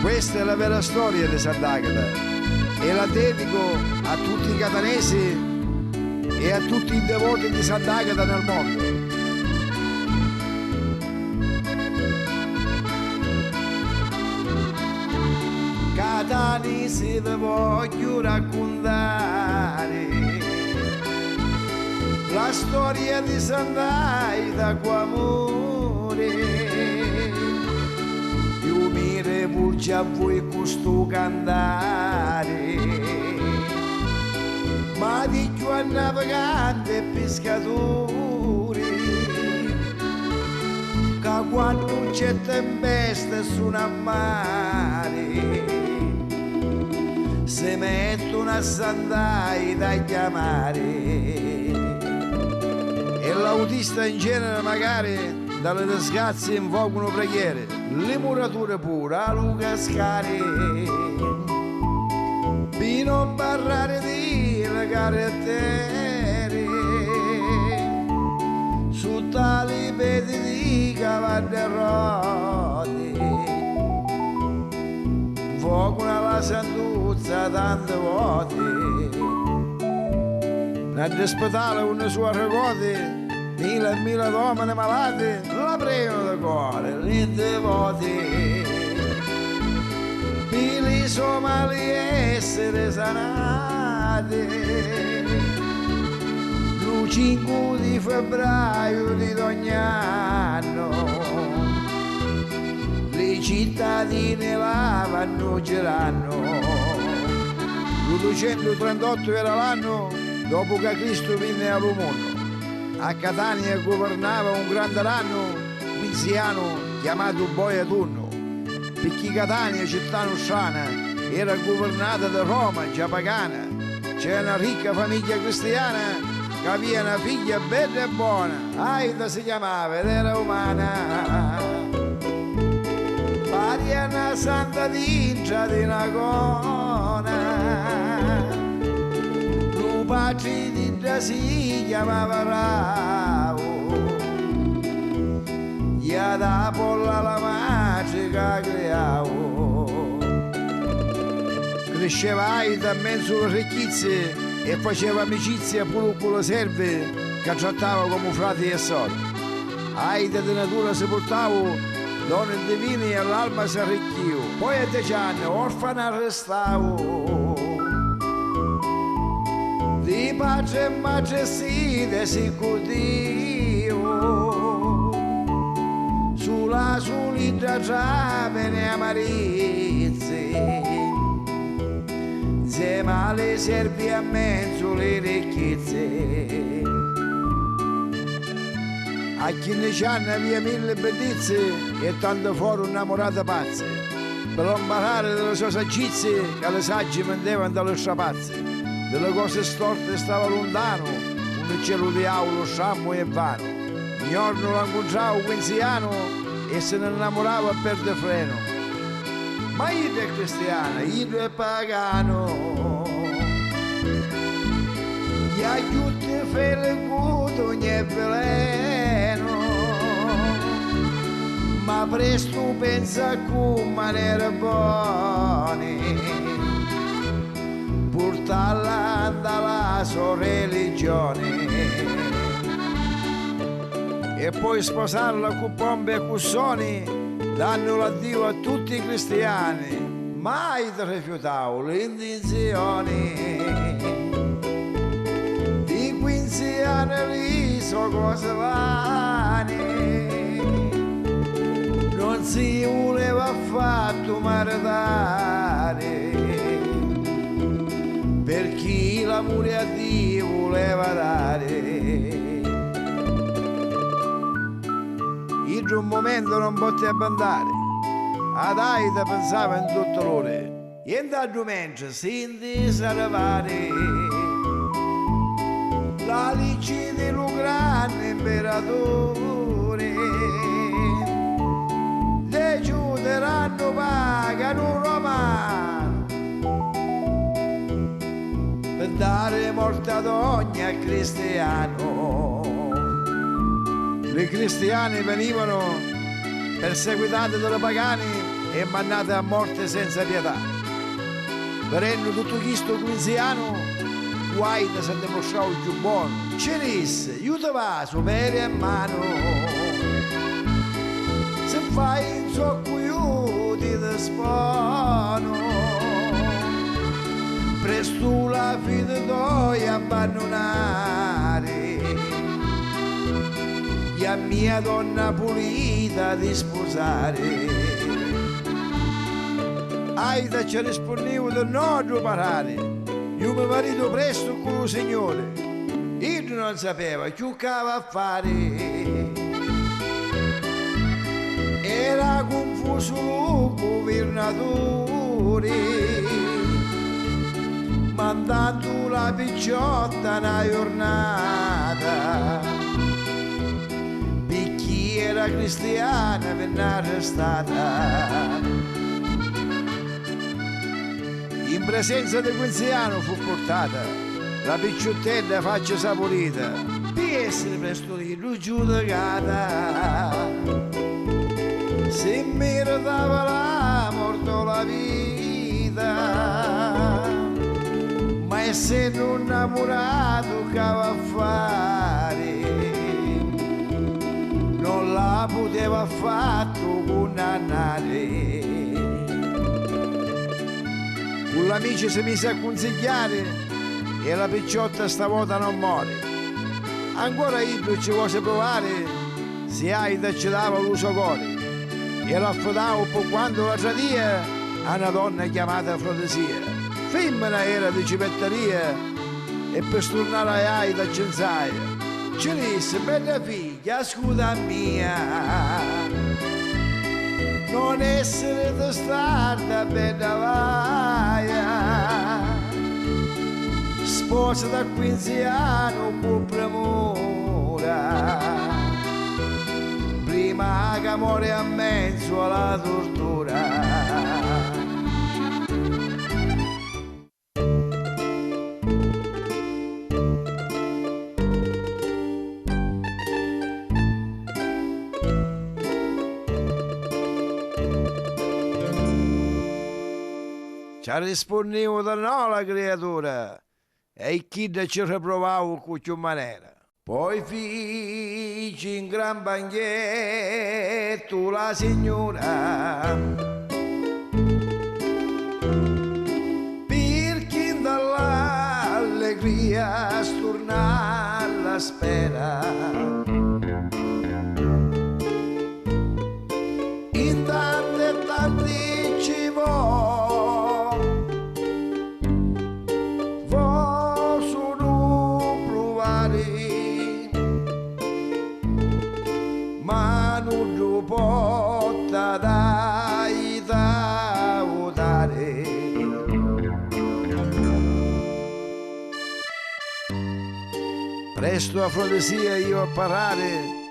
Questa è la vera storia di Sant'Agata e la dedico a tutti i catanesi e a tutti i devoti di Sant'Agata nel mondo. Catanesi vi voglio raccontare la storia di Sant'Agata quamore. Io mi repulcio a voi questo cantare, ma dico a navigante e pescatori che quando c'è tempesta su un mare si mettono a Sant'Agata a chiamare, e l'autista in genere magari dalle disgrazie invocano preghiere, le murature pure a Luca Scari, per non parlare di le carattere, su tali peti di cavalli e rodi, invocano la santuzza tante volte, nell'ospedale una sua ricordi, mille e mille donne malate la pregano da cuore, li devoti per i suoi mali essere sanati. Il 5 di febbraio di ogni anno le cittadine là vanno girando. Il 238 era l'anno dopo che Cristo venne all'uomo. A Catania governava un grande ranno quinziano chiamato Boia Turno, perché Catania, città nostrana, era governata da Roma, già pagana. C'era una ricca famiglia cristiana che aveva una figlia bella e buona, Aida si chiamava ed era umana. Pari a una santa dincia di Nagona, padre di già si chiamava Rao, gli ha da polla la madre che creavo. Cresceva Aida in mezzo alle ricchezze e faceva amicizia pure con le serve che trattava come frati e sorelle. Aida di natura si portava donne divine e all'alba si arricchiva. Poi a 10 anni orfana arrestavo, di pace e majestia si cudivo, sulla solita trave ne amarizzi, insieme alle servi a mezzo le ricchezze. A 15 anni aveva mille bellezze e tanto fuori innamorate pazze, per imparare delle sue saggizie che le sagge vendevano dalle strapazze. Delle cose storte stava lontano, un cielo di aulo, sciammo e vano. Un giorno lo incontravo quinziano e se ne innamorava a perdere freno. Ma io è cristiano, io è pagano, gli aiuti fele guto ogni veleno, ma presto pensa come era buoni, portarla dalla sua religione e poi sposarla con pompe e cussoni, danno l'addio a tutti i cristiani, mai ti rifiutavo le indizioni di quinziani lì so cose vane, non si voleva affatto maritare, per chi l'amore a Dio voleva dare. In un momento non poté abbandonare, ad Aida pensava in tutto l'ore, e intanto mentre si salvare la legge dello grande imperatore, le giuderanno pagano romano per dare morte ad ogni cristiano. Le cristiane venivano perseguitate dalle pagani e mannate a morte senza pietà. Venendo tutto questo quinziano, guai da si dimostrare il più buono. Ci disse, io te va, superi a mano. Se fai in zocco io ti spano, presto la fine puoi abbandonare e a mia donna pulita di sposare. Aida ci rispondevo di no a parare, io mi marito presto con il Signore, io non sapeva che cava a fare. Era confuso il governatore, mandando la picciotta una giornata, per chi era cristiana venne arrestata. In presenza di quinziano fu portata la picciottella faccia saporita, per essere presto lì giudicata. Se meritava la morte o la vita, ma essendo innamorato che va a fare, non la poteva affatto condannare. Con l'amici si mise a consigliare e la picciotta stavolta non muore. Ancora io ci vuole provare se Aida ci dava l'uso cuore. E lo affidavo per quando la tradia a una donna chiamata Afrodisia. Femmina era di cipetteria e per stornare a Aida censaia ci disse, bella figlia, scusa mia, non essere testarda, bella vaia, sposa da quinziano con premura, prima che muore a mezzo alla tortura. Ci rispondevo da no la creatura e chi ci riprovavo con più maniera. Poi feci in gran banchetto la signora, per chi dall'allegria stornare la spera. In tanti e tanti ci possono provare, ma non lo porta dai da votare. Presto a Afrodisia io a parare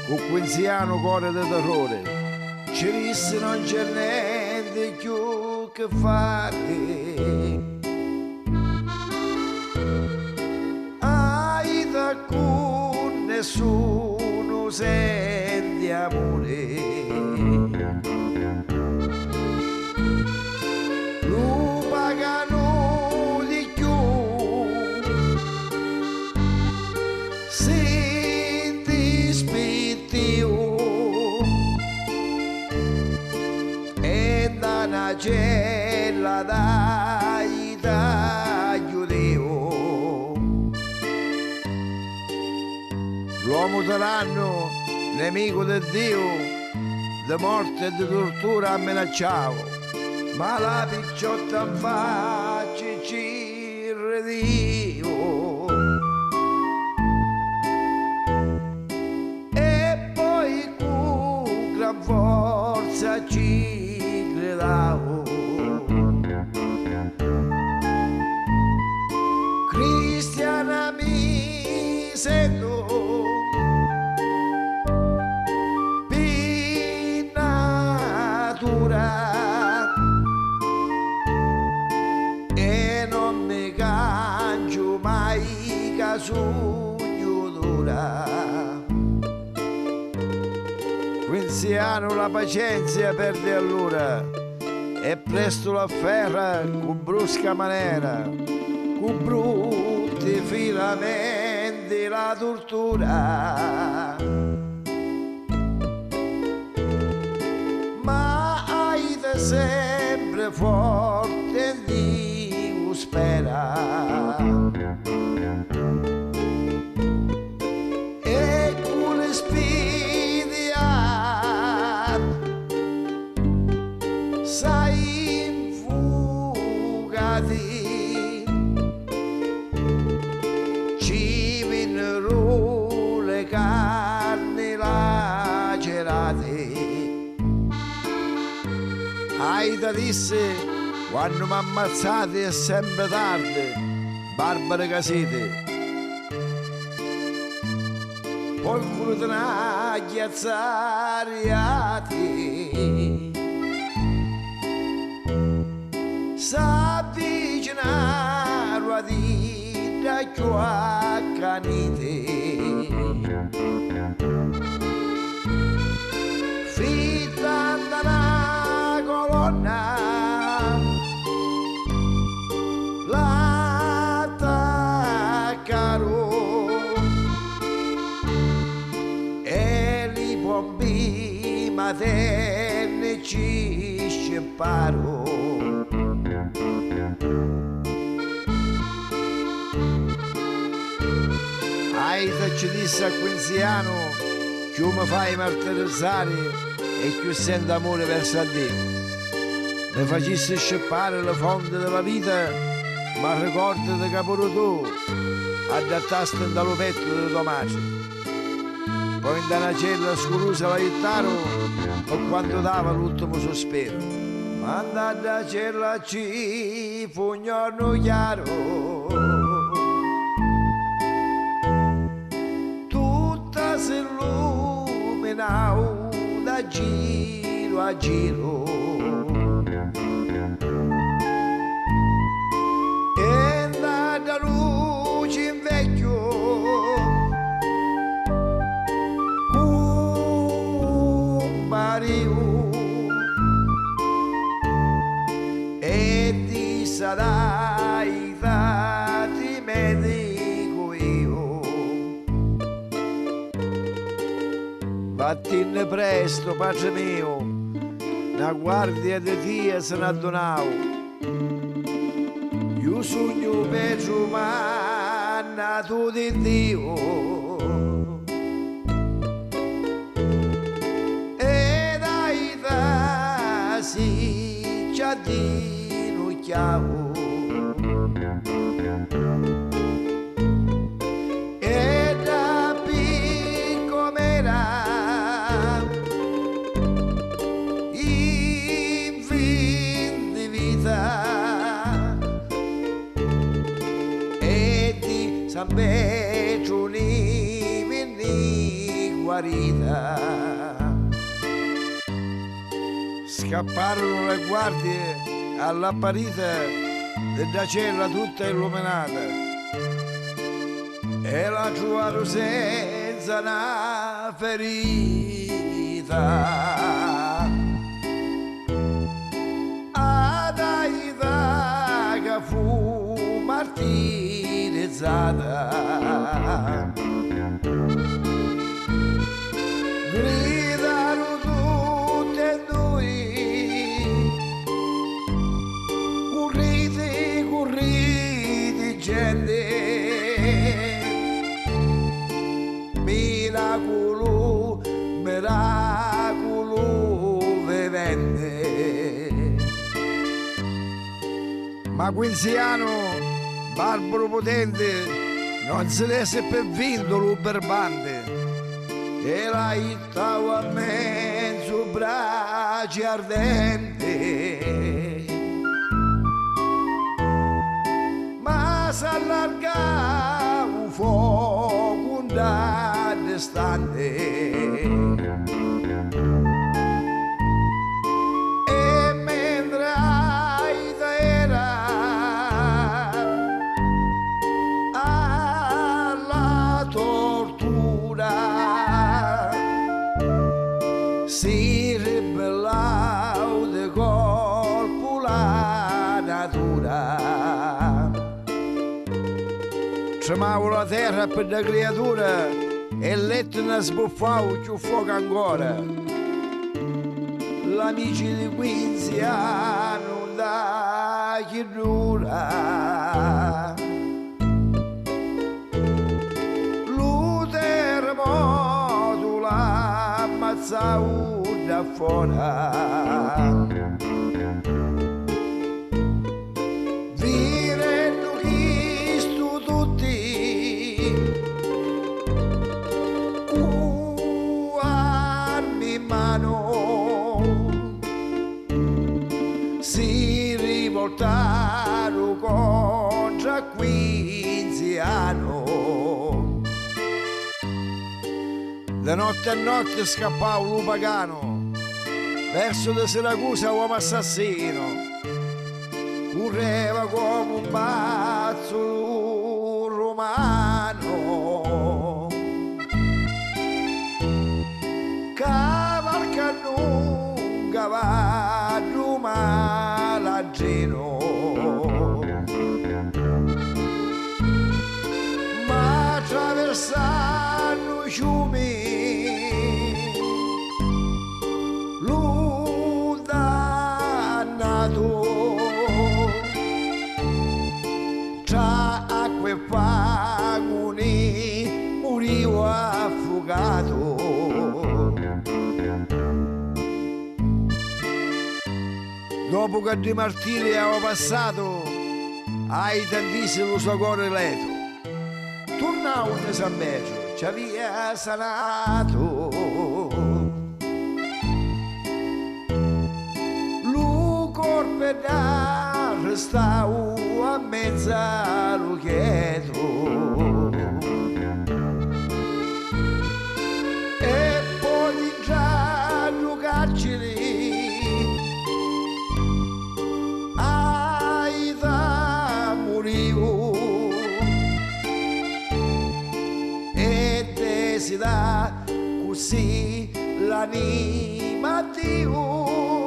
con quinziano cuore di terrore, ci disse non c'è niente più che fare. Aida con nessuno senti amore, lo pagano di più, se ti spittivo e da una cella dai da giudeo. L'uomo tiranno, nemico di Dio, di morte e di tortura minacciavo, ma la picciotta in faccia ci ridio. E poi con gran forza ci gridavo, cristiana mi sento e non mi cangio mai casugno dura. Quinziano la pazienza perde allora e presto la afferra con brusca maniera, con brutti filamenti la tortura. Ma hai da sempre forte Dio spera. E con le spine sai infugati ci vennero le carni lacerate. Aida disse quando mi ammazzate è sempre tardi, Barbara Casete. Poi quello te ne chiazzariati s'avvicinaro a dita più accanite fitta una colonna l'attaccarono e li pompi materni ci scipparono. Aida ci disse a Quinziano che mi fai martirizzare e che sento amore verso Dio. Mi facessi scippare le fonti della vita, ma ricordati che pure tu adattasti dallo petto delle tua madre. Poi in una cella sculusa la aiutarono per quando dava l'ultimo sospiro. Ma andando a cella ci fu un giorno chiaro, tutta si illuminava da giro a giro. E da luce in vecchio comparivo e ti sarai dati medico io. Vattene presto, padre mio, una guardia di Dio se ne addonavo. Io sogno per umana tu di Dio e dai tasi già di noi chiavo e da piccomera in fin di vita San Petro ni venne guarita. Scapparono le guardie alla parita della cella tutta illuminata e la trovarono senza una ferita. Ad Aida che fu martirizzata, gridarono tutte e due, corrite, corrite gente, miracolo, miracolo vivente. Ma Quinziano, barbaro potente, non si rese per vinto l'uberbante e la ittava a mezzo braccia ardente, ma s'allargava un fuoco da distante. si ribellau de colpo la natura. Tremavo la terra per la creatura e l'etna sbuffavo più fuoco ancora. L'amici di Quincy hanno da chiudura. Lo terremoto l'ha ammazzato da fuori. Si rivoltarono contro Quinziano. Da notte a notte scappava un pagano verso da Siracusa, uomo assassino. Correva come un pazzo romano, cavalcando un cavallo malaggino, ma attraversando i fiumi lo dannato tra acqua e fagoni moriva affogato. Dopo che di martirio aveva passato, ai tantissimi lo suo cuore leto, tornavo in San Beggio, ci aveva sanato. Lo corpo da restavo a mezza lo chieto. E poi di già lo carcere si dà così l'anima Dio